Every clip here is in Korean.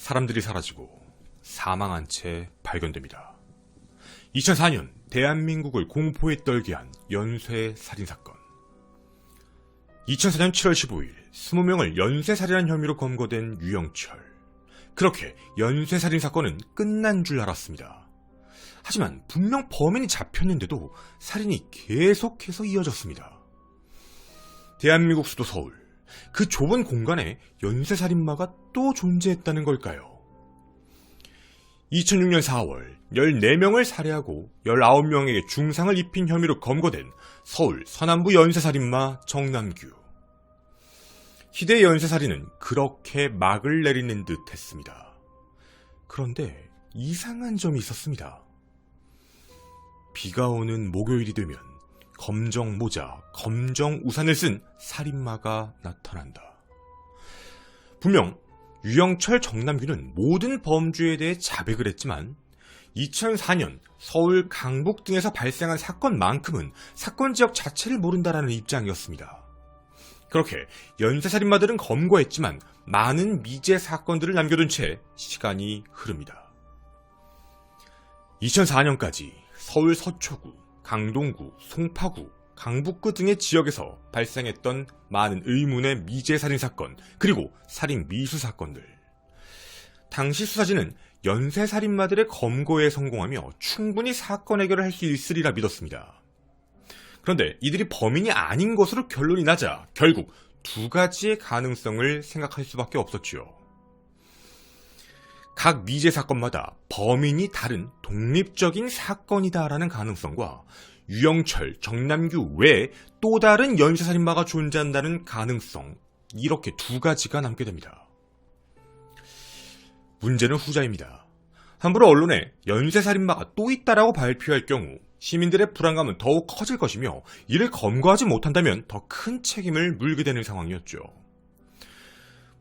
사람들이 사라지고 사망한 채 발견됩니다. 2004년 대한민국을 공포에 떨게 한 연쇄 살인사건. 2004년 7월 15일 20명을 연쇄살인한 혐의로 검거된 유영철. 그렇게 연쇄살인사건은 끝난 줄 알았습니다. 하지만 분명 범인이 잡혔는데도 살인이 계속해서 이어졌습니다. 대한민국 수도 서울, 그 좁은 공간에 연쇄살인마가 또 존재했다는 걸까요? 2006년 4월 14명을 살해하고 19명에게 중상을 입힌 혐의로 검거된 서울 서남부 연쇄살인마 정남규. 희대의 연쇄살인은 그렇게 막을 내리는 듯 했습니다. 그런데 이상한 점이 있었습니다. 비가 오는 목요일이 되면 검정 모자, 검정 우산을 쓴 살인마가 나타난다. 분명 유영철, 정남규는 모든 범죄에 대해 자백을 했지만 2004년 서울, 강북 등에서 발생한 사건만큼은 사건 지역 자체를 모른다라는 입장이었습니다. 그렇게 연쇄살인마들은 검거했지만 많은 미제 사건들을 남겨둔 채 시간이 흐릅니다. 2004년까지 서울 서초구, 강동구, 송파구, 강북구 등의 지역에서 발생했던 많은 의문의 미제 살인사건, 그리고 살인 미수 사건들. 당시 수사진은 연쇄살인마들의 검거에 성공하며 충분히 사건 해결을 할 수 있으리라 믿었습니다. 그런데 이들이 범인이 아닌 것으로 결론이 나자 결국 두 가지의 가능성을 생각할 수밖에 없었지요. 각 미제 사건마다 범인이 다른 독립적인 사건이다라는 가능성과 유영철, 정남규 외에 또 다른 연쇄살인마가 존재한다는 가능성, 이렇게 두 가지가 남게 됩니다. 문제는 후자입니다. 함부로 언론에 연쇄살인마가 또 있다라고 발표할 경우 시민들의 불안감은 더욱 커질 것이며 이를 검거하지 못한다면 더 큰 책임을 물게 되는 상황이었죠.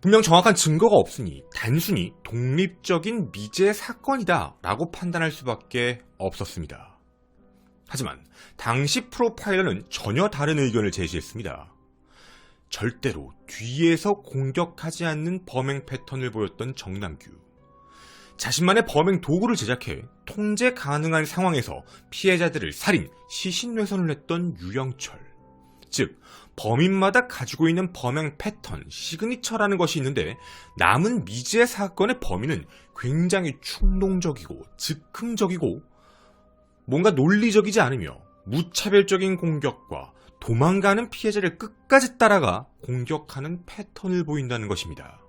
분명 정확한 증거가 없으니 단순히 독립적인 미제 사건이다 라고 판단할 수밖에 없었습니다. 하지만 당시 프로파일러는 전혀 다른 의견을 제시했습니다. 절대로 뒤에서 공격하지 않는 범행 패턴을 보였던 정남규. 자신만의 범행 도구를 제작해 통제 가능한 상황에서 피해자들을 살인, 시신훼손을 했던 유영철. 즉, 범인마다 가지고 있는 범행 패턴, 시그니처라는 것이 있는데 남은 미제 사건의 범인은 굉장히 충동적이고 즉흥적이고 뭔가 논리적이지 않으며 무차별적인 공격과 도망가는 피해자를 끝까지 따라가 공격하는 패턴을 보인다는 것입니다.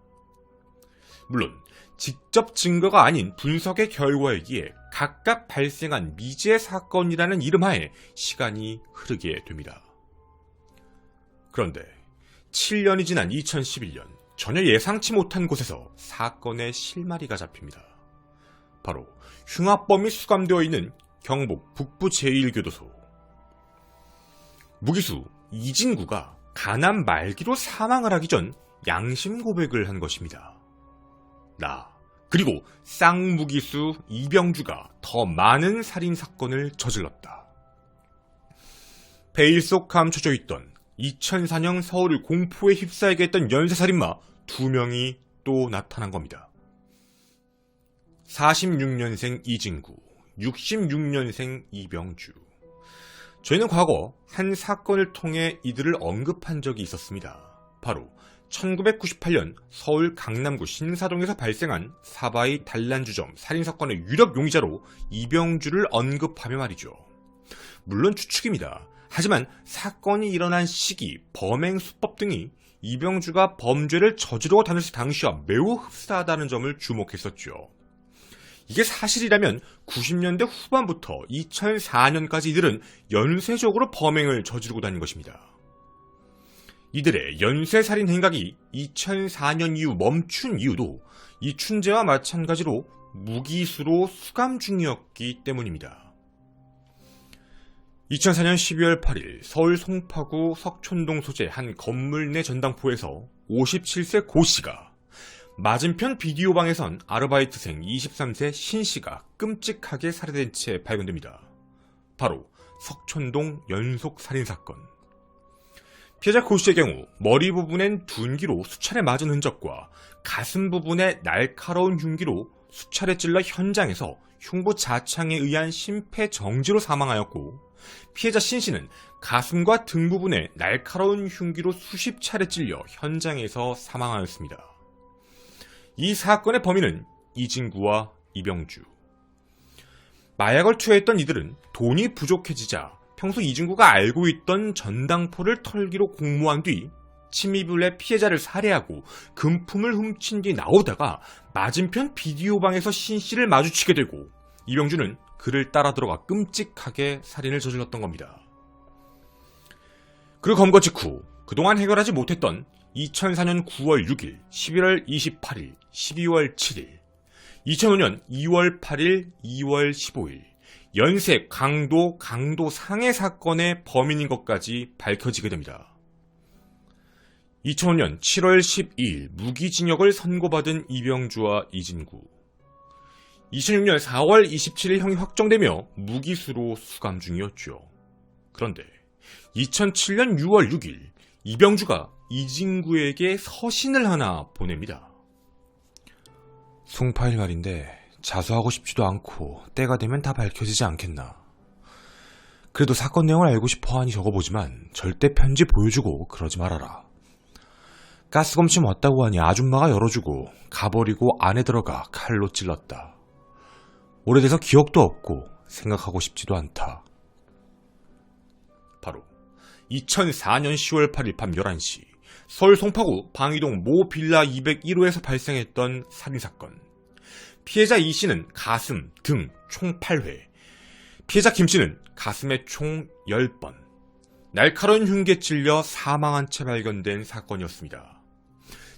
물론 직접 증거가 아닌 분석의 결과이기에 각각 발생한 미제 사건이라는 이름하에 시간이 흐르게 됩니다. 그런데 7년이 지난 2011년 전혀 예상치 못한 곳에서 사건의 실마리가 잡힙니다. 바로 흉악범이 수감되어 있는 경북 북부 제1교도소. 무기수 이진구가 간암 말기로 사망을 하기 전 양심 고백을 한 것입니다. 나 그리고 쌍무기수 이병주가 더 많은 살인사건을 저질렀다. 베일 속 감춰져 있던 2004년 서울을 공포에 휩싸이게 했던 연쇄살인마 2명이 또 나타난 겁니다. 46년생 이진구, 66년생 이병주. 저희는 과거 한 사건을 통해 이들을 언급한 적이 있었습니다. 바로 1998년 서울 강남구 신사동에서 발생한 사바이 단란주점 살인사건의 유력 용의자로 이병주를 언급하며 말이죠. 물론 추측입니다. 하지만 사건이 일어난 시기, 범행 수법 등이 이병주가 범죄를 저지르고 다녔을 당시와 매우 흡사하다는 점을 주목했었죠. 이게 사실이라면 90년대 후반부터 2004년까지 이들은 연쇄적으로 범행을 저지르고 다닌 것입니다. 이들의 연쇄살인 행각이 2004년 이후 멈춘 이유도 이춘재와 마찬가지로 무기수로 수감 중이었기 때문입니다. 2004년 12월 8일 서울 송파구 석촌동 소재 한 건물 내 전당포에서 57세 고 씨가 맞은편 비디오방에선 아르바이트생 23세 신 씨가 끔찍하게 살해된 채 발견됩니다. 바로 석촌동 연속 살인사건. 피해자 고씨의 경우 머리 부분엔 둔기로 수차례 맞은 흔적과 가슴 부분에 날카로운 흉기로 수차례 찔러 현장에서 흉부 자창에 의한 심폐정지로 사망하였고, 피해자 신씨는 가슴과 등 부분에 날카로운 흉기로 수십 차례 찔려 현장에서 사망하였습니다. 이 사건의 범인은 이진구와 이병주. 마약을 투여했던 이들은 돈이 부족해지자 평소 이진구가 알고 있던 전당포를 털기로 공모한 뒤 침입을 해 피해자를 살해하고 금품을 훔친 뒤 나오다가 맞은편 비디오방에서 신씨를 마주치게 되고, 이병주는 그를 따라 들어가 끔찍하게 살인을 저질렀던 겁니다. 그리고 검거 직후 그동안 해결하지 못했던 2004년 9월 6일, 11월 28일, 12월 7일, 2005년 2월 8일, 2월 15일 연쇄 강도 상해 사건의 범인인 것까지 밝혀지게 됩니다. 2005년 7월 12일 무기징역을 선고받은 이병주와 이진구. 2006년 4월 27일 형이 확정되며 무기수로 수감 중이었죠. 그런데 2007년 6월 6일 이병주가 이진구에게 서신을 하나 보냅니다. 송파일 말인데 자수하고 싶지도 않고 때가 되면 다 밝혀지지 않겠나. 그래도 사건 내용을 알고 싶어하니 적어보지만 절대 편지 보여주고 그러지 말아라. 가스검침 왔다고 하니 아줌마가 열어주고 가버리고 안에 들어가 칼로 찔렀다. 오래돼서 기억도 없고 생각하고 싶지도 않다. 바로 2004년 10월 8일 밤 11시 서울 송파구 방이동 모 빌라 201호에서 발생했던 살인사건. 피해자 이씨는 가슴, 등 총 8회, 피해자 김씨는 가슴에 총 10번, 날카로운 흉기에 찔려 사망한 채 발견된 사건이었습니다.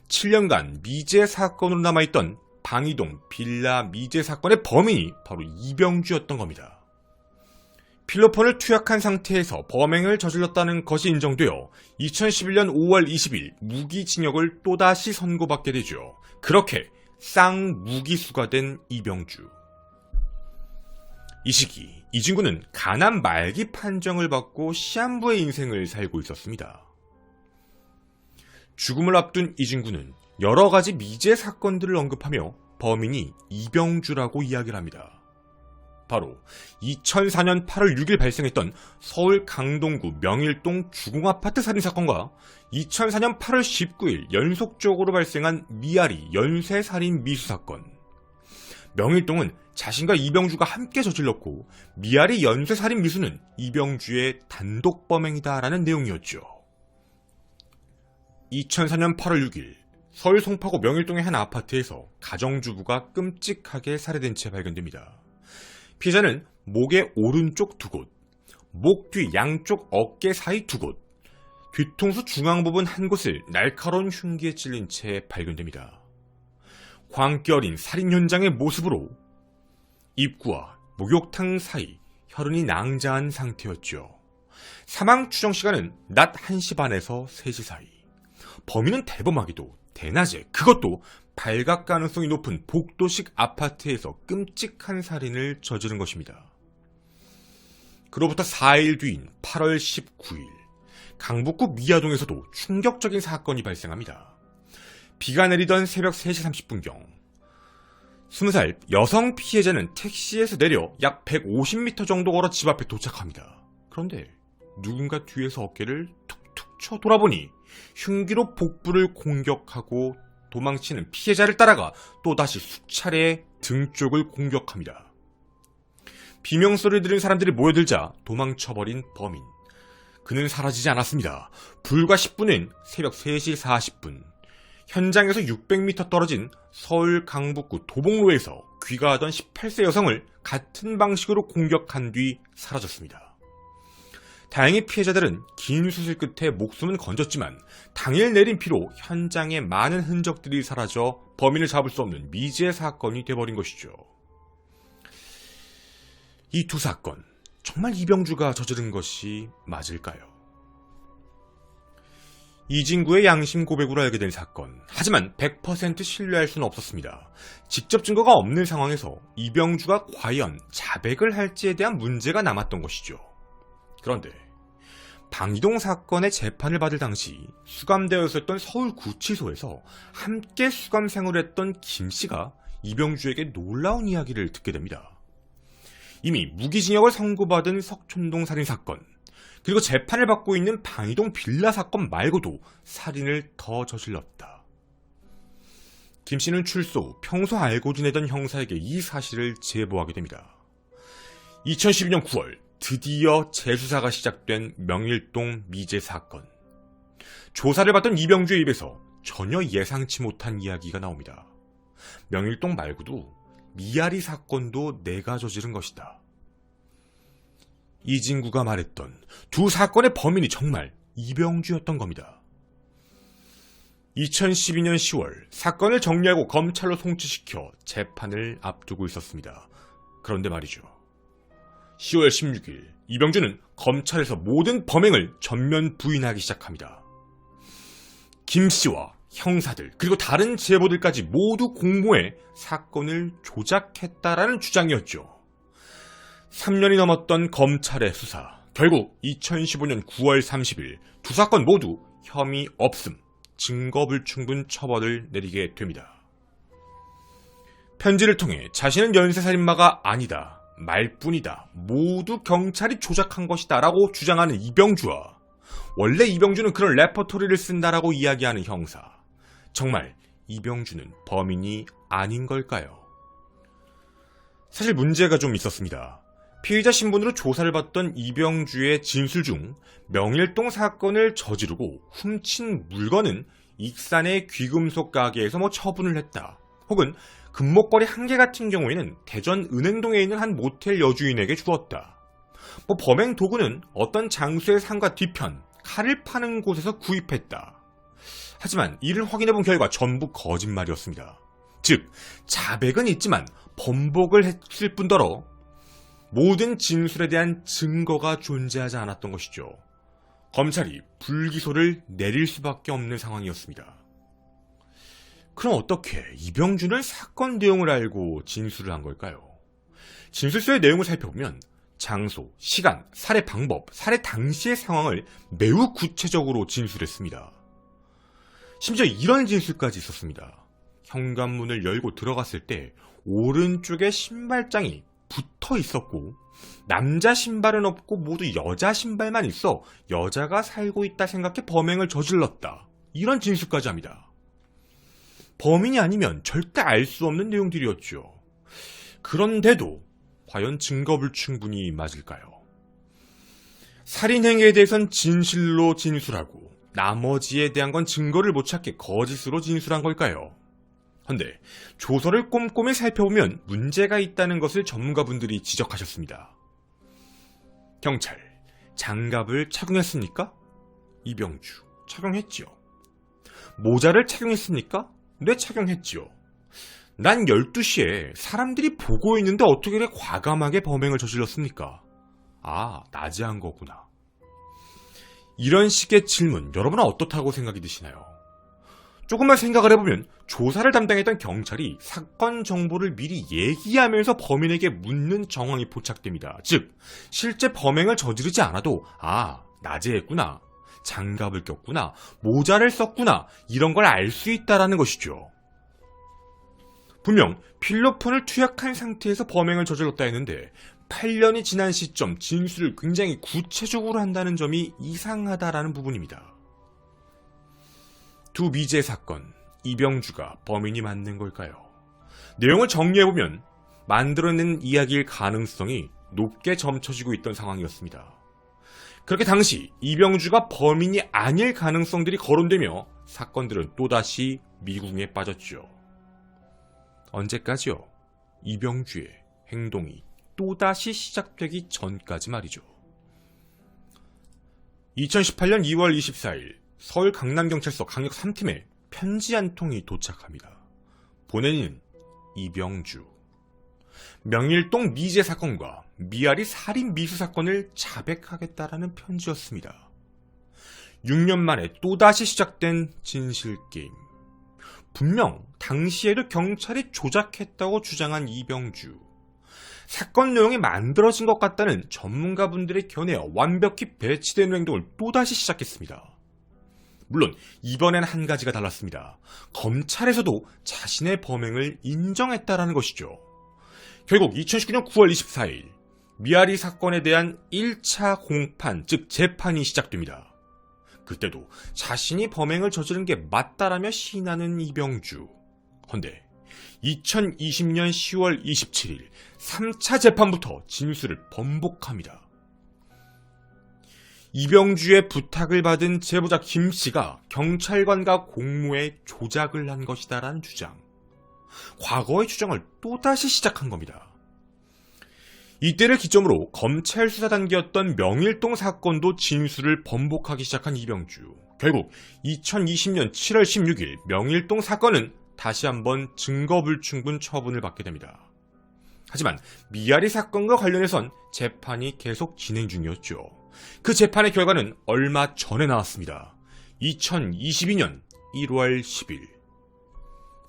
7년간 미제 사건으로 남아있던 방이동 빌라 미제 사건의 범인이 바로 이병주였던 겁니다. 필로폰을 투약한 상태에서 범행을 저질렀다는 것이 인정되어 2011년 5월 20일 무기징역을 또다시 선고받게 되죠. 그렇게 쌍무기수가 된 이병주. 이 시기 이진구는 가난 말기 판정을 받고 시한부의 인생을 살고 있었습니다. 죽음을 앞둔 이진구는 여러 가지 미제 사건들을 언급하며 범인이 이병주라고 이야기를 합니다. 바로 2004년 8월 6일 발생했던 서울 강동구 명일동 주공아파트 살인사건과 2004년 8월 19일 연속적으로 발생한 미아리 연쇄살인 미수사건. 명일동은 자신과 이병주가 함께 저질렀고, 미아리 연쇄살인 미수는 이병주의 단독범행이다라는 내용이었죠. 2004년 8월 6일 서울 송파구 명일동의 한 아파트에서 가정주부가 끔찍하게 살해된 채 발견됩니다. 피해자는 목의 오른쪽 2곳, 목 뒤 양쪽 어깨 사이 2곳, 뒤통수 중앙 부분 한 곳을 날카로운 흉기에 찔린 채 발견됩니다. 광기 어린 살인 현장의 모습으로 입구와 목욕탕 사이 혈흔이 낭자한 상태였죠. 사망 추정 시간은 낮 1시 반에서 3시 사이. 범인은 대범하게도 대낮에, 그것도 발각 가능성이 높은 복도식 아파트에서 끔찍한 살인을 저지른 것입니다. 그로부터 4일 뒤인 8월 19일 강북구 미아동에서도 충격적인 사건이 발생합니다. 비가 내리던 새벽 3시 30분경 20살 여성 피해자는 택시에서 내려 약 150m 정도 걸어 집 앞에 도착합니다. 그런데 누군가 뒤에서 어깨를 툭툭 쳐 돌아보니 흉기로 복부를 공격하고 도망치는 피해자를 따라가 또다시 수차례 등 쪽을 공격합니다. 비명소리를 들은 사람들이 모여들자 도망쳐버린 범인. 그는 사라지지 않았습니다. 불과 10분은 새벽 3시 40분 현장에서 600m 떨어진 서울 강북구 도봉로에서 귀가하던 18세 여성을 같은 방식으로 공격한 뒤 사라졌습니다. 다행히 피해자들은 긴 수술 끝에 목숨은 건졌지만 당일 내린 비로 현장에 많은 흔적들이 사라져 범인을 잡을 수 없는 미제 사건이 돼버린 것이죠. 이 두 사건, 정말 이병주가 저지른 것이 맞을까요? 이진구의 양심 고백으로 알게 된 사건. 하지만 100% 신뢰할 수는 없었습니다. 직접 증거가 없는 상황에서 이병주가 과연 자백을 할지에 대한 문제가 남았던 것이죠. 그런데 방이동 사건의 재판을 받을 당시 수감되어 있었던 서울구치소에서 함께 수감 생활했던 김 씨가 이병주에게 놀라운 이야기를 듣게 됩니다. 이미 무기징역을 선고받은 석촌동 살인사건, 그리고 재판을 받고 있는 방이동 빌라 사건 말고도 살인을 더 저질렀다. 김 씨는 출소 후 평소 알고 지내던 형사에게 이 사실을 제보하게 됩니다. 2012년 9월 드디어 재수사가 시작된 명일동 미제 사건. 조사를 받던 이병주의 입에서 전혀 예상치 못한 이야기가 나옵니다. 명일동 말고도 미아리 사건도 내가 저지른 것이다. 이진구가 말했던 두 사건의 범인이 정말 이병주였던 겁니다. 2012년 10월 사건을 정리하고 검찰로 송치시켜 재판을 앞두고 있었습니다. 그런데 말이죠. 10월 16일 이병주는 검찰에서 모든 범행을 전면 부인하기 시작합니다. 김 씨와 형사들 그리고 다른 제보들까지 모두 공모해 사건을 조작했다라는 주장이었죠. 3년이 넘었던 검찰의 수사. 결국 2015년 9월 30일 두 사건 모두 혐의 없음, 증거불충분 처벌을 내리게 됩니다. 편지를 통해 자신은 연쇄살인마가 아니다, 말뿐이다, 모두 경찰이 조작한 것이다 라고 주장하는 이병주와 원래 이병주는 그런 레퍼토리를 쓴다라고 이야기하는 형사. 정말 이병주는 범인이 아닌 걸까요? 사실 문제가 좀 있었습니다. 피의자 신분으로 조사를 받던 이병주의 진술 중 명일동 사건을 저지르고 훔친 물건은 익산의 귀금속 가게에서 처분을 했다. 혹은 금목걸이 1개 같은 경우에는 대전 은행동에 있는 한 모텔 여주인에게 주었다. 범행 도구는 어떤 장소의 상가 뒤편, 칼을 파는 곳에서 구입했다. 하지만 이를 확인해본 결과 전부 거짓말이었습니다. 즉, 자백은 있지만 번복을 했을 뿐더러 모든 진술에 대한 증거가 존재하지 않았던 것이죠. 검찰이 불기소를 내릴 수밖에 없는 상황이었습니다. 그럼 어떻게 이병주는 사건 내용을 알고 진술을 한 걸까요? 진술서의 내용을 살펴보면 장소, 시간, 살해 방법, 살해 당시의 상황을 매우 구체적으로 진술했습니다. 심지어 이런 진술까지 있었습니다. 현관문을 열고 들어갔을 때 오른쪽에 신발장이 붙어 있었고 남자 신발은 없고 모두 여자 신발만 있어 여자가 살고 있다 생각해 범행을 저질렀다. 이런 진술까지 합니다. 범인이 아니면 절대 알 수 없는 내용들이었죠. 그런데도 과연 증거불충분이 맞을까요? 살인행위에 대해선 진실로 진술하고 나머지에 대한 건 증거를 못 찾게 거짓으로 진술한 걸까요? 헌데 조서를 꼼꼼히 살펴보면 문제가 있다는 것을 전문가분들이 지적하셨습니다. 경찰, 장갑을 착용했습니까? 이병주, 착용했지요. 모자를 착용했습니까? 네, 착용했지요. 난 12시에 사람들이 보고 있는데 어떻게 이렇게 과감하게 범행을 저질렀습니까? 아, 낮에 한 거구나. 이런 식의 질문, 여러분은 어떻다고 생각이 드시나요? 조금만 생각을 해보면 조사를 담당했던 경찰이 사건 정보를 미리 얘기하면서 범인에게 묻는 정황이 포착됩니다. 즉, 실제 범행을 저지르지 않아도 낮에 했구나, 장갑을 꼈구나, 모자를 썼구나, 이런 걸 알 수 있다라는 것이죠. 분명 필로폰을 투약한 상태에서 범행을 저질렀다 했는데 8년이 지난 시점 진술을 굉장히 구체적으로 한다는 점이 이상하다라는 부분입니다. 두 미제 사건, 이병주가 범인이 맞는 걸까요? 내용을 정리해보면 만들어낸 이야기일 가능성이 높게 점쳐지고 있던 상황이었습니다. 그렇게 당시 이병주가 범인이 아닐 가능성들이 거론되며 사건들은 또다시 미궁에 빠졌죠. 언제까지요? 이병주의 행동이 또다시 시작되기 전까지 말이죠. 2018년 2월 24일 서울 강남경찰서 강력 3팀에 편지 한 통이 도착합니다. 보내는 이병주. 명일동 미제 사건과 미아리 살인 미수 사건을 자백하겠다라는 편지였습니다. 6년 만에 또다시 시작된 진실게임. 분명 당시에도 경찰이 조작했다고 주장한 이병주. 사건 내용이 만들어진 것 같다는 전문가분들의 견해에 완벽히 배치되는 행동을 또다시 시작했습니다. 물론 이번엔 한 가지가 달랐습니다. 검찰에서도 자신의 범행을 인정했다라는 것이죠. 결국 2019년 9월 24일 미아리 사건에 대한 1차 공판, 즉 재판이 시작됩니다. 그때도 자신이 범행을 저지른 게 맞다라며 시인하는 이병주. 헌데 2020년 10월 27일 3차 재판부터 진술을 번복합니다. 이병주의 부탁을 받은 제보자 김씨가 경찰관과 공모해 조작을 한 것이다라는 주장. 과거의 주장을 또다시 시작한 겁니다. 이때를 기점으로 검찰 수사 단계였던 명일동 사건도 진술을 번복하기 시작한 이병주. 결국 2020년 7월 16일 명일동 사건은 다시 한번 증거불충분 처분을 받게 됩니다. 하지만 미아리 사건과 관련해선 재판이 계속 진행 중이었죠. 그 재판의 결과는 얼마 전에 나왔습니다. 2022년 1월 10일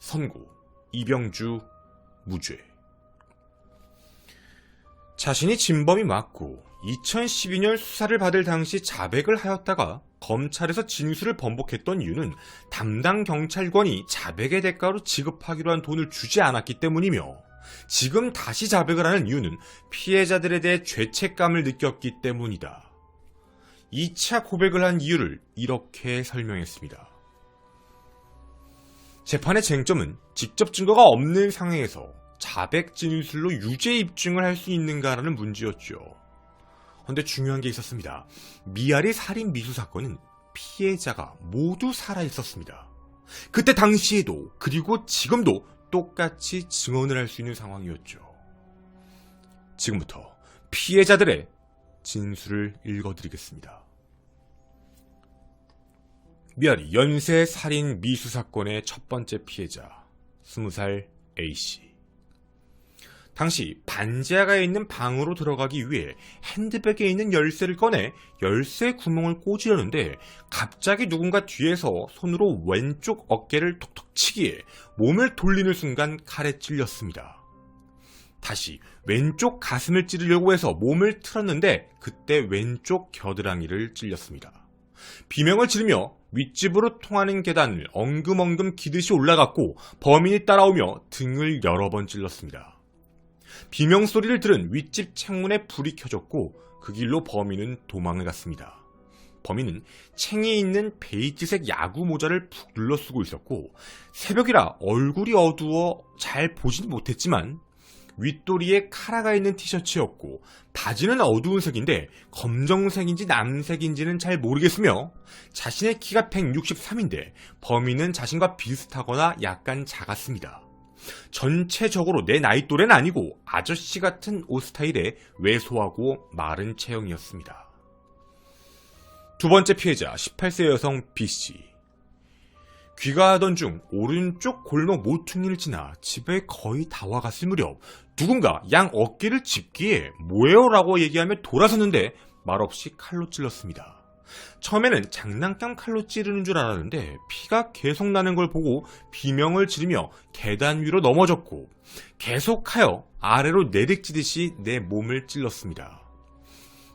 선고 이병주 무죄. 자신이 진범이 맞고 2012년 수사를 받을 당시 자백을 하였다가 검찰에서 진술을 번복했던 이유는 담당 경찰관이 자백의 대가로 지급하기로 한 돈을 주지 않았기 때문이며, 지금 다시 자백을 하는 이유는 피해자들에 대해 죄책감을 느꼈기 때문이다. 2차 고백을 한 이유를 이렇게 설명했습니다. 재판의 쟁점은 직접 증거가 없는 상황에서 자백 진술로 유죄 입증을 할 수 있는가라는 문제였죠. 그런데 중요한 게 있었습니다. 미아리 살인 미수 사건은 피해자가 모두 살아있었습니다. 그때 당시에도 그리고 지금도 똑같이 증언을 할 수 있는 상황이었죠. 지금부터 피해자들의 진술을 읽어드리겠습니다. 미아리 연쇄 살인 미수 사건의 첫 번째 피해자 20살 A씨. 당시 반지하가 있는 방으로 들어가기 위해 핸드백에 있는 열쇠를 꺼내 열쇠 구멍을 꽂으려는데 갑자기 누군가 뒤에서 손으로 왼쪽 어깨를 톡톡 치기에 몸을 돌리는 순간 칼에 찔렸습니다. 다시 왼쪽 가슴을 찌르려고 해서 몸을 틀었는데 그때 왼쪽 겨드랑이를 찔렸습니다. 비명을 지르며 윗집으로 통하는 계단을 엉금엉금 기듯이 올라갔고 범인이 따라오며 등을 여러 번 찔렀습니다. 비명소리를 들은 윗집 창문에 불이 켜졌고 그 길로 범인은 도망을 갔습니다. 범인은 챙이 있는 베이지색 야구 모자를 푹 눌러 쓰고 있었고 새벽이라 얼굴이 어두워 잘 보진 못했지만 윗도리에 카라가 있는 티셔츠였고 바지는 어두운 색인데 검정색인지 남색인지는 잘 모르겠으며 자신의 키가 163인데 범인은 자신과 비슷하거나 약간 작았습니다. 전체적으로 내 나이 또래는 아니고 아저씨 같은 옷 스타일의 왜소하고 마른 체형이었습니다. 두 번째 피해자 18세 여성 B씨. 귀가하던 중 오른쪽 골목 모퉁이를 지나 집에 거의 다 와갔을 무렵 누군가 양 어깨를 짚기에 뭐예요? 라고 얘기하며 돌아섰는데 말없이 칼로 찔렀습니다. 처음에는 장난감 칼로 찌르는 줄 알았는데 피가 계속 나는 걸 보고 비명을 지르며 계단 위로 넘어졌고 계속하여 아래로 내리치듯이 내 몸을 찔렀습니다.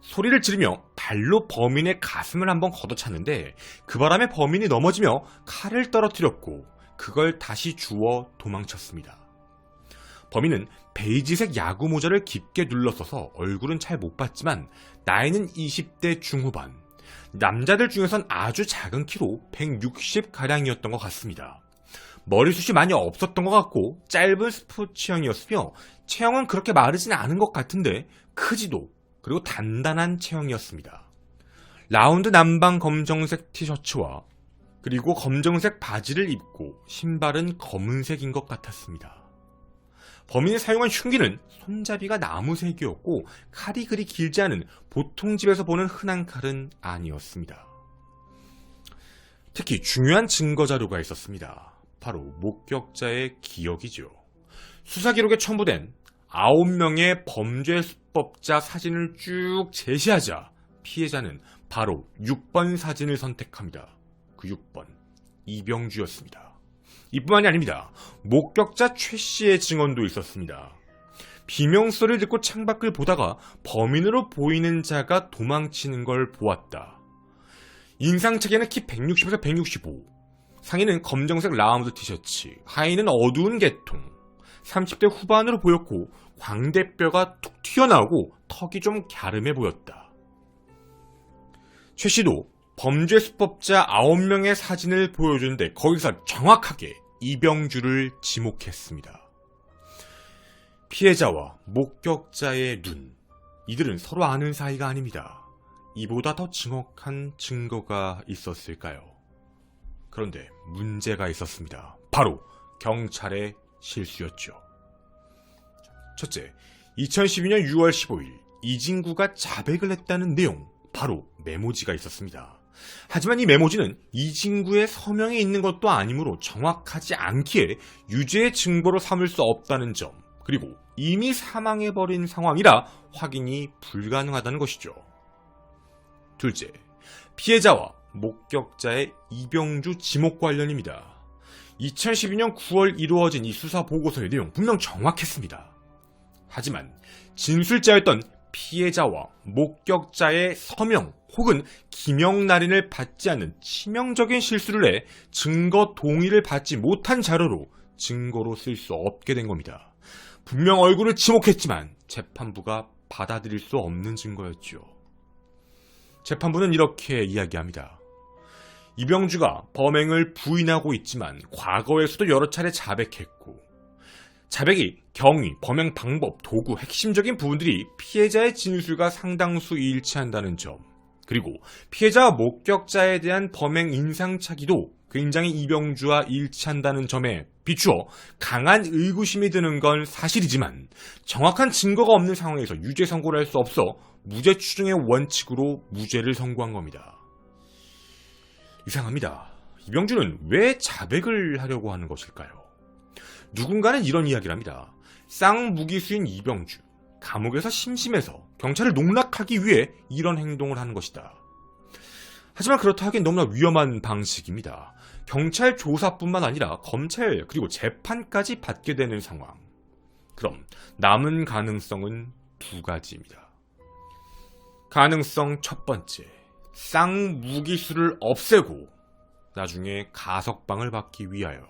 소리를 지르며 발로 범인의 가슴을 한번 걷어찼는데 그 바람에 범인이 넘어지며 칼을 떨어뜨렸고 그걸 다시 주워 도망쳤습니다. 범인은 베이지색 야구 모자를 깊게 눌렀어서 얼굴은 잘 못 봤지만 나이는 20대 중후반, 남자들 중에선 아주 작은 키로 160가량이었던 것 같습니다. 머리숱이 많이 없었던 것 같고 짧은 스포츠형이었으며 체형은 그렇게 마르진 않은 것 같은데 크지도 그리고 단단한 체형이었습니다. 라운드 남방 검정색 티셔츠와 그리고 검정색 바지를 입고 신발은 검은색인 것 같았습니다. 범인이 사용한 흉기는 손잡이가 나무색이었고 칼이 그리 길지 않은 보통 집에서 보는 흔한 칼은 아니었습니다. 특히 중요한 증거 자료가 있었습니다. 바로 목격자의 기억이죠. 수사 기록에 첨부된 9명의 범죄 수법자 사진을 쭉 제시하자 피해자는 바로 6번 사진을 선택합니다. 그 6번, 이병주였습니다. 이뿐만이 아닙니다. 목격자 최 씨의 증언도 있었습니다. 비명소리를 듣고 창밖을 보다가 범인으로 보이는 자가 도망치는 걸 보았다. 인상착에는 키 160에서 165, 상의는 검정색 라운드 티셔츠, 하의는 어두운 계통, 30대 후반으로 보였고 광대뼈가 툭 튀어나오고 턱이 좀 갸름해 보였다. 최 씨도 범죄 수법자 9명의 사진을 보여주는데 거기서 정확하게 이병주를 지목했습니다. 피해자와 목격자의 눈, 이들은 서로 아는 사이가 아닙니다. 이보다 더 정확한 증거가 있었을까요? 그런데 문제가 있었습니다. 바로 경찰의 실수였죠. 첫째, 2012년 6월 15일 이진구가 자백을 했다는 내용, 바로 메모지가 있었습니다. 하지만 이 메모지는 이진구의 서명에 있는 것도 아니므로 정확하지 않기에 유죄의 증거로 삼을 수 없다는 점, 그리고 이미 사망해버린 상황이라 확인이 불가능하다는 것이죠. 둘째, 피해자와 목격자의 이병주 지목 관련입니다. 2012년 9월 이루어진 이 수사 보고서의 내용 분명 정확했습니다. 하지만 진술자였던 피해자와 목격자의 서명 혹은 기명 날인을 받지 않는 치명적인 실수를 해 증거 동의를 받지 못한 자료로 증거로 쓸 수 없게 된 겁니다. 분명 얼굴을 지목했지만 재판부가 받아들일 수 없는 증거였죠. 재판부는 이렇게 이야기합니다. 이병주가 범행을 부인하고 있지만 과거에서도 여러 차례 자백했고, 자백이 경위, 범행 방법, 도구, 핵심적인 부분들이 피해자의 진술과 상당수 일치한다는 점, 그리고 피해자와 목격자에 대한 범행 인상착의도 굉장히 이병주와 일치한다는 점에 비추어 강한 의구심이 드는 건 사실이지만 정확한 증거가 없는 상황에서 유죄 선고를 할 수 없어 무죄 추정의 원칙으로 무죄를 선고한 겁니다. 이상합니다. 이병주는 왜 자백을 하려고 하는 것일까요? 누군가는 이런 이야기를 합니다. 쌍무기수인 이병주, 감옥에서 심심해서 경찰을 농락하기 위해 이런 행동을 하는 것이다. 하지만 그렇다 하기엔 너무나 위험한 방식입니다. 경찰 조사뿐만 아니라 검찰 그리고 재판까지 받게 되는 상황. 그럼 남은 가능성은 두 가지입니다. 가능성 첫 번째, 쌍무기수를 없애고 나중에 가석방을 받기 위하여.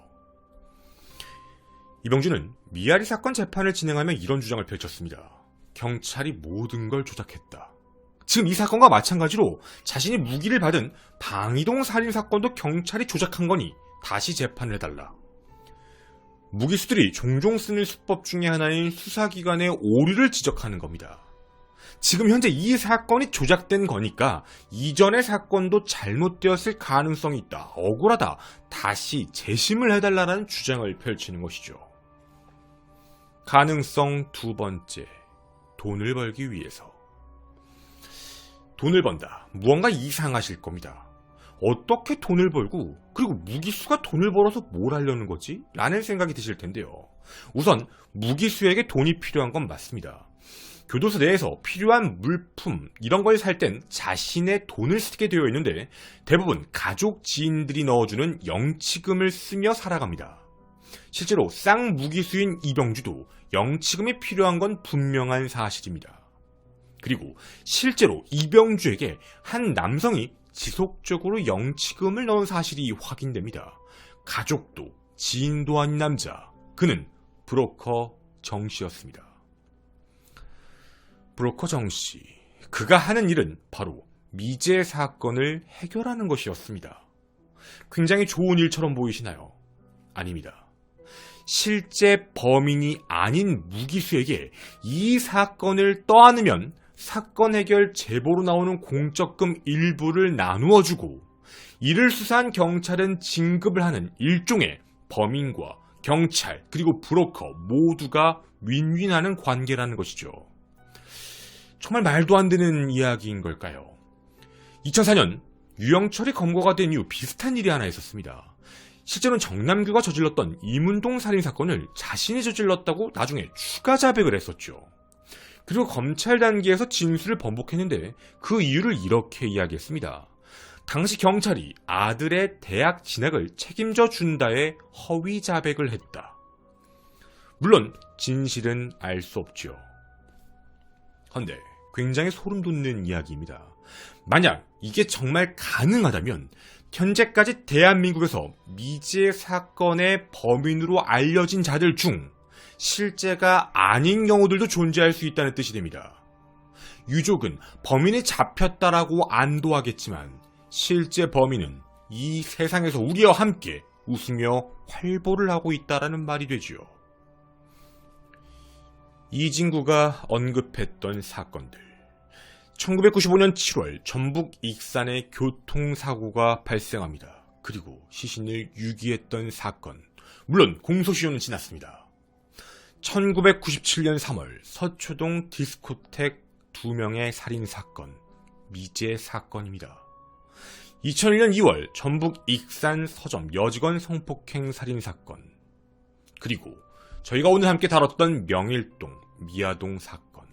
이병주는 미아리 사건 재판을 진행하며 이런 주장을 펼쳤습니다. 경찰이 모든 걸 조작했다. 지금 이 사건과 마찬가지로 자신이 무기를 받은 방이동 살인사건도 경찰이 조작한 거니 다시 재판을 해달라. 무기수들이 종종 쓰는 수법 중에 하나인 수사기관의 오류를 지적하는 겁니다. 지금 현재 이 사건이 조작된 거니까 이전의 사건도 잘못되었을 가능성이 있다. 억울하다. 다시 재심을 해달라는 주장을 펼치는 것이죠. 가능성 두 번째, 돈을 벌기 위해서. 돈을 번다. 무언가 이상하실 겁니다. 어떻게 돈을 벌고 그리고 무기수가 돈을 벌어서 뭘 하려는 거지? 라는 생각이 드실 텐데요. 우선 무기수에게 돈이 필요한 건 맞습니다. 교도소 내에서 필요한 물품 이런 걸 살 땐 자신의 돈을 쓰게 되어 있는데 대부분 가족 지인들이 넣어주는 영치금을 쓰며 살아갑니다. 실제로 쌍무기수인 이병주도 영치금이 필요한 건 분명한 사실입니다. 그리고 실제로 이병주에게 한 남성이 지속적으로 영치금을 넣은 사실이 확인됩니다. 가족도 지인도 아닌 남자, 그는 브로커 정씨였습니다. 브로커 정씨, 그가 하는 일은 바로 미제 사건을 해결하는 것이었습니다. 굉장히 좋은 일처럼 보이시나요? 아닙니다. 실제 범인이 아닌 무기수에게 이 사건을 떠안으면 사건 해결 제보로 나오는 공적금 일부를 나누어주고 이를 수사한 경찰은 진급을 하는 일종의 범인과 경찰 그리고 브로커 모두가 윈윈하는 관계라는 것이죠. 정말 말도 안 되는 이야기인 걸까요? 2004년 유영철이 검거가 된 이후 비슷한 일이 하나 있었습니다. 실제로는 정남규가 저질렀던 이문동 살인사건을 자신이 저질렀다고 나중에 추가 자백을 했었죠. 그리고 검찰 단계에서 진술을 번복했는데 그 이유를 이렇게 이야기했습니다. 당시 경찰이 아들의 대학 진학을 책임져 준다에 허위 자백을 했다. 물론 진실은 알 수 없죠. 헌데 굉장히 소름 돋는 이야기입니다. 만약 이게 정말 가능하다면 현재까지 대한민국에서 미제 사건의 범인으로 알려진 자들 중 실제가 아닌 경우들도 존재할 수 있다는 뜻이 됩니다. 유족은 범인이 잡혔다라고 안도하겠지만 실제 범인은 이 세상에서 우리와 함께 웃으며 활보를 하고 있다라는 말이 되지요. 이진구가 언급했던 사건들. 1995년 7월 전북 익산에 교통사고가 발생합니다. 그리고 시신을 유기했던 사건. 물론 공소시효는 지났습니다. 1997년 3월 서초동 디스코텍 2명의 살인사건. 미제 사건입니다. 2001년 2월 전북 익산 서점 여직원 성폭행 살인사건. 그리고 저희가 오늘 함께 다뤘던 명일동 미아동 사건.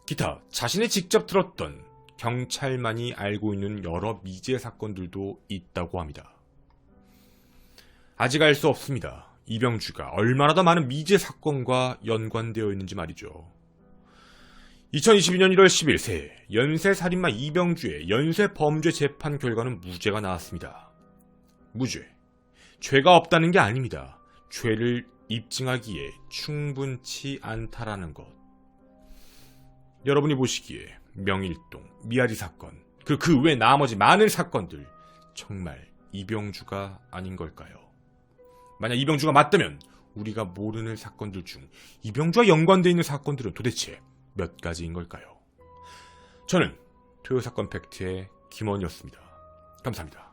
기타 자신이 직접 들었던 경찰만이 알고 있는 여러 미제 사건들도 있다고 합니다. 아직 알 수 없습니다. 이병주가 얼마나 더 많은 미제 사건과 연관되어 있는지 말이죠. 2022년 1월 10일 새 연쇄살인마 이병주의 연쇄범죄 재판 결과는 무죄가 나왔습니다. 무죄. 죄가 없다는 게 아닙니다. 죄를 입증하기에 충분치 않다라는 것. 여러분이 보시기에 명일동, 미아리 사건, 그 외 나머지 많은 사건들 정말 이병주가 아닌 걸까요? 만약 이병주가 맞다면 우리가 모르는 사건들 중 이병주와 연관되어 있는 사건들은 도대체 몇 가지인 걸까요? 저는 토요사건 팩트의 김원이었습니다. 감사합니다.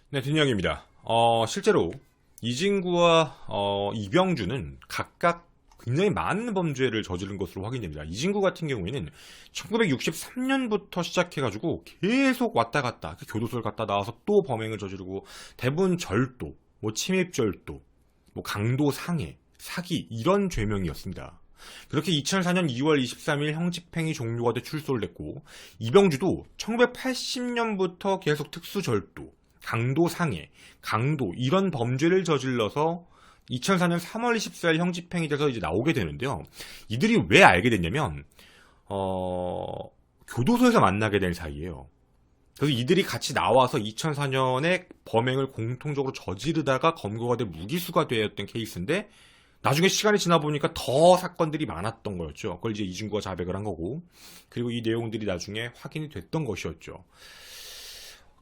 네, 딘영입니다. 실제로 이진구와 이병주는 각각 굉장히 많은 범죄를 저지른 것으로 확인됩니다. 이진구 같은 경우에는 1963년부터 시작해가지고 계속 왔다 갔다 교도소를 갔다 나와서 또 범행을 저지르고 대부분 절도, 침입절도, 강도 상해, 사기 이런 죄명이었습니다. 그렇게 2004년 2월 23일 형집행이 종료가 돼 출소를 했고 이병주도 1980년부터 계속 특수절도, 강도 상해, 강도 이런 범죄를 저질러서 2004년 3월 24일 형집행이 돼서 이제 나오게 되는데요. 이들이 왜 알게 됐냐면 교도소에서 만나게 된 사이예요. 그래서 이들이 같이 나와서 2004년에 범행을 공통적으로 저지르다가 검거가 돼 무기수가 되었던 케이스인데 나중에 시간이 지나 보니까 더 사건들이 많았던 거였죠. 그걸 이제 이진구가 자백을 한 거고 그리고 이 내용들이 나중에 확인이 됐던 것이었죠.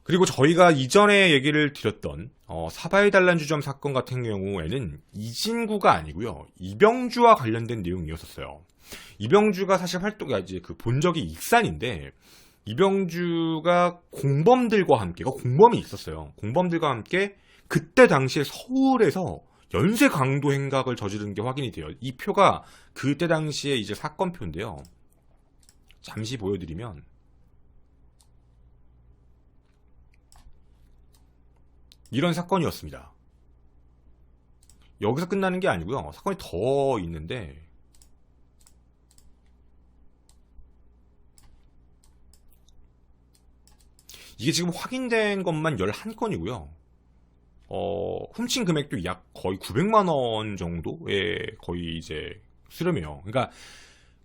그리고 저희가 이전에 얘기를 드렸던 사바이 단란주점 사건 같은 경우에는 이진구가 아니고요. 이병주와 관련된 내용이었었어요. 이병주가 사실 이제 본 적이 익산인데 이병주가 공범들과 함께 공범이 있었어요. 공범들과 함께 그때 당시에 서울에서 연쇄 강도 행각을 저지른 게 확인이 돼요. 이 표가 그때 당시에 이제 사건표인데요. 잠시 보여드리면 이런 사건이었습니다. 여기서 끝나는 게 아니고요. 사건이 더 있는데 이게 지금 확인된 것만 11건이고요. 훔친 금액도 약 거의 900만 원 정도의 거의 이제 수렴이에요. 그러니까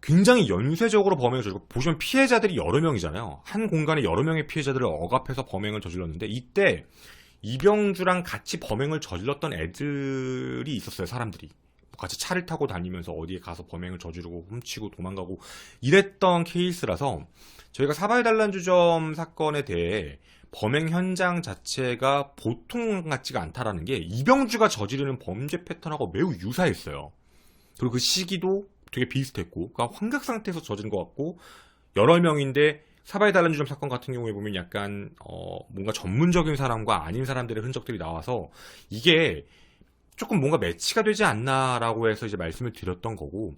굉장히 연쇄적으로 범행을 저지르고 보시면 피해자들이 여러 명이잖아요. 한 공간에 여러 명의 피해자들을 억압해서 범행을 저질렀는데 이때 이병주랑 같이 범행을 저질렀던 애들이 있었어요. 사람들이 같이 차를 타고 다니면서 어디에 가서 범행을 저지르고 훔치고 도망가고 이랬던 케이스라서 저희가 사바이 단란주점 사건에 대해 범행 현장 자체가 보통 같지가 않다라는 게 이병주가 저지르는 범죄 패턴하고 매우 유사했어요. 그리고 그 시기도 되게 비슷했고 그러니까 환각 상태에서 저지른 것 같고 여러 명인데 사바이 단란주점 사건 같은 경우에 보면 약간 뭔가 전문적인 사람과 아닌 사람들의 흔적들이 나와서 이게 조금 뭔가 매치가 되지 않나라고 해서 이제 말씀을 드렸던 거고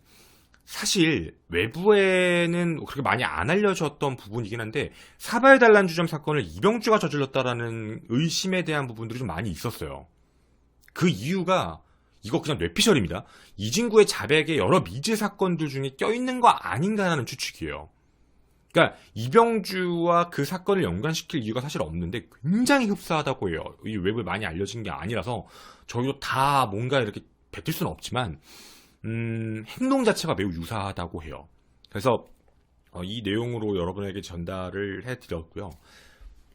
사실 외부에는 그렇게 많이 안 알려졌던 부분이긴 한데 사바이 단란주점 사건을 이병주가 저질렀다라는 의심에 대한 부분들이 좀 많이 있었어요. 그 이유가 이거 그냥 뇌피셜입니다. 이진구의 자백에 여러 미제 사건들 중에 껴있는 거 아닌가라는 추측이에요. 그러니까 이병주와 그 사건을 연관시킬 이유가 사실 없는데 굉장히 흡사하다고 해요. 이 외부에 많이 알려진 게 아니라서 저희도 다 뭔가 이렇게 뱉을 수는 없지만 행동 자체가 매우 유사하다고 해요. 그래서 이 내용으로 여러분에게 전달을 해드렸고요.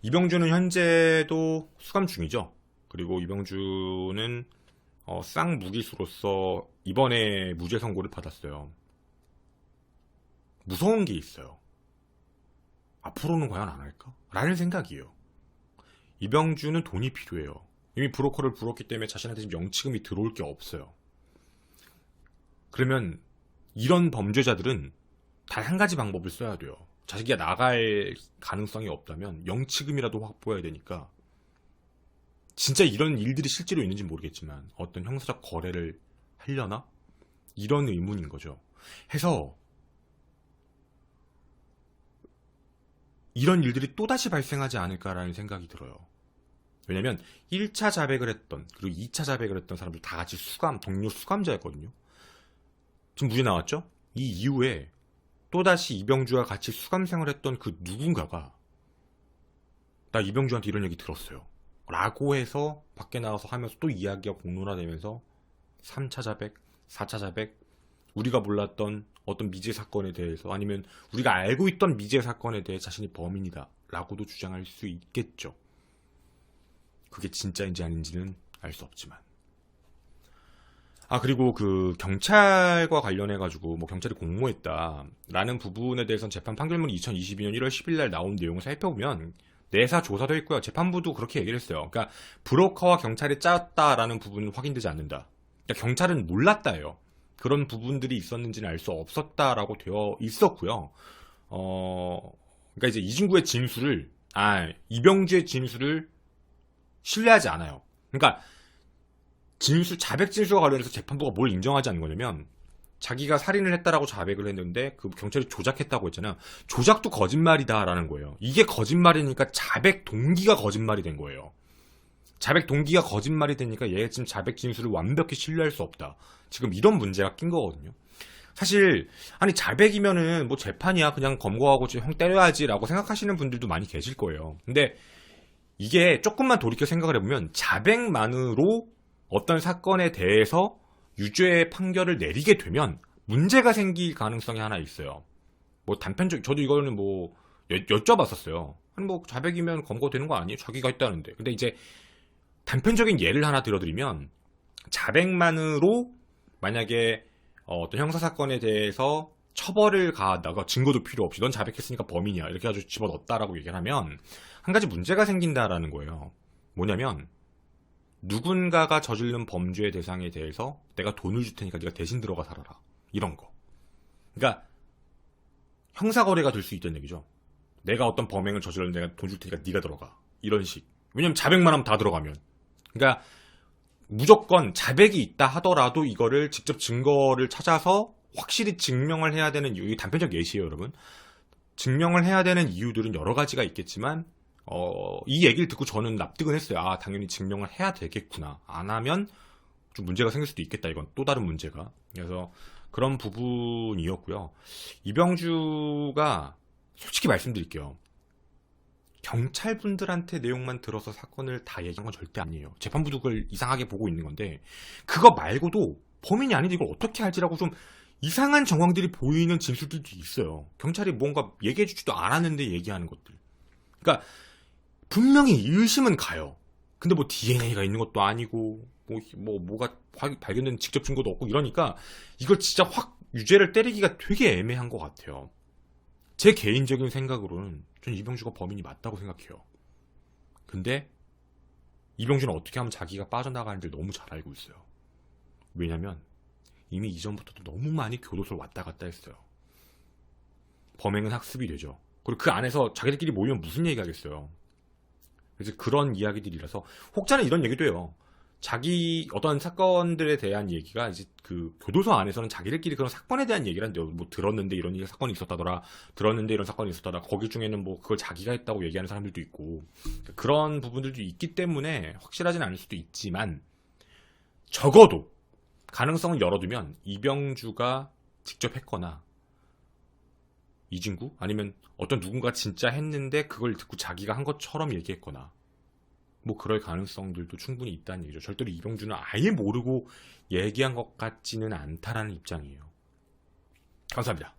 이병주는 현재도 수감 중이죠. 그리고 이병주는 쌍무기수로서 이번에 무죄 선고를 받았어요. 무서운 게 있어요. 앞으로는 과연 안 할까? 라는 생각이에요. 이병주는 돈이 필요해요. 이미 브로커를 불었기 때문에 자신한테 지금 영치금이 들어올 게 없어요. 그러면 이런 범죄자들은 단 한 가지 방법을 써야 돼요. 자기가 나갈 가능성이 없다면 영치금이라도 확보해야 되니까 진짜 이런 일들이 실제로 있는지 모르겠지만 어떤 형사적 거래를 하려나? 이런 의문인 거죠. 해서 이런 일들이 또다시 발생하지 않을까라는 생각이 들어요. 왜냐면 1차 자백을 했던 그리고 2차 자백을 했던 사람들 다 같이 동료 수감자였거든요. 지금 무죄 나왔죠? 이 이후에 또다시 이병주와 같이 수감 생활했던 그 누군가가 나 이병주한테 이런 얘기 들었어요 라고 해서 밖에 나가서 하면서 또 이야기가 공론화되면서 3차 자백, 4차 자백, 우리가 몰랐던 어떤 미제 사건에 대해서 아니면 우리가 알고 있던 미제 사건에 대해 자신이 범인이다 라고도 주장할 수 있겠죠. 그게 진짜인지 아닌지는 알 수 없지만. 그리고 그 경찰과 관련해가지고 뭐 경찰이 공모했다라는 부분에 대해서는 재판 판결문이 2022년 1월 10일 날 나온 내용을 살펴보면 내사 조사도 했고요. 재판부도 그렇게 얘기를 했어요. 그러니까 브로커와 경찰이 짜였다라는 부분은 확인되지 않는다. 그러니까 경찰은 몰랐다예요. 그런 부분들이 있었는지는 알 수 없었다라고 되어 있었고요. 그러니까 이제 이진구의 진술을 이병주의 진술을 신뢰하지 않아요. 그러니까 자백 진술과 관련해서 재판부가 뭘 인정하지 않는 거냐면 자기가 살인을 했다라고 자백을 했는데 그 경찰이 조작했다고 했잖아요. 조작도 거짓말이다라는 거예요. 이게 거짓말이니까 자백 동기가 거짓말이 된 거예요. 자백 동기가 거짓말이 되니까 얘 지금 자백 진술을 완벽히 신뢰할 수 없다. 지금 이런 문제가 낀 거거든요. 사실 자백이면은 뭐 재판이야 그냥 검거하고 형 때려야지라고 생각하시는 분들도 많이 계실 거예요. 근데 이게 조금만 돌이켜 생각을 해보면 자백만으로 어떤 사건에 대해서 유죄 판결을 내리게 되면 문제가 생길 가능성이 하나 있어요. 뭐 저도 이거는 뭐 여쭤봤었어요. 뭐 자백이면 검거되는 거 아니에요? 자기가 했다는데. 근데 이제 단편적인 예를 하나 들어드리면 자백만으로 만약에 어떤 형사사건에 대해서 처벌을 가하다가 증거도 필요 없이 넌 자백했으니까 범인이야 이렇게 아주 집어넣었다라고 얘기를 하면 한 가지 문제가 생긴다라는 거예요. 뭐냐면 누군가가 저지른 범죄의 대상에 대해서 내가 돈을 줄 테니까 네가 대신 들어가 살아라. 이런 거. 그러니까 형사거래가 될 수 있다는 얘기죠. 내가 어떤 범행을 저질렀는데 내가 돈 줄 테니까 네가 들어가. 이런 식. 왜냐면 자백만 하면 다 들어가면. 그러니까 무조건 자백이 있다 하더라도 이거를 직접 증거를 찾아서 확실히 증명을 해야 되는 이유. 이게 단편적 예시예요, 여러분. 증명을 해야 되는 이유들은 여러 가지가 있겠지만 이 얘기를 듣고 저는 납득은 했어요. 당연히 증명을 해야 되겠구나. 안 하면 좀 문제가 생길 수도 있겠다. 이건 또 다른 문제가. 그래서 그런 부분이었고요. 이병주가 솔직히 말씀드릴게요. 경찰분들한테 내용만 들어서 사건을 다 얘기한 건 절대 아니에요. 재판부도 그걸 이상하게 보고 있는 건데 그거 말고도 범인이 아닌데 이걸 어떻게 할지라고 좀 이상한 정황들이 보이는 진술들도 있어요. 경찰이 뭔가 얘기해주지도 않았는데 얘기하는 것들. 그러니까 분명히 의심은 가요. 근데 뭐 DNA가 있는 것도 아니고 뭐가 발견된 직접 증거도 없고 이러니까 이걸 진짜 확 유죄를 때리기가 되게 애매한 것 같아요. 제 개인적인 생각으로는 전 이병주가 범인이 맞다고 생각해요. 근데 이병주는 어떻게 하면 자기가 빠져나가는지 너무 잘 알고 있어요. 왜냐면 이미 이전부터도 너무 많이 교도소를 왔다 갔다 했어요. 범행은 학습이 되죠. 그리고 그 안에서 자기들끼리 모이면 무슨 얘기 하겠어요. 그래서 그런 이야기들이라서 혹자는 이런 얘기도 해요. 자기 어떤 사건들에 대한 얘기가 이제 그 교도소 안에서는 자기들끼리 그런 사건에 대한 얘기를 하는데 뭐 들었는데 이런 사건이 있었다더라, 들었는데 이런 사건이 있었다더라. 거기 중에는 뭐 그걸 자기가 했다고 얘기하는 사람들도 있고 그런 부분들도 있기 때문에 확실하진 않을 수도 있지만 적어도 가능성을 열어두면 이병주가 직접 했거나 이진구? 아니면 어떤 누군가 진짜 했는데 그걸 듣고 자기가 한 것처럼 얘기했거나 뭐 그럴 가능성들도 충분히 있다는 얘기죠. 절대로 이병준은 아예 모르고 얘기한 것 같지는 않다라는 입장이에요. 감사합니다.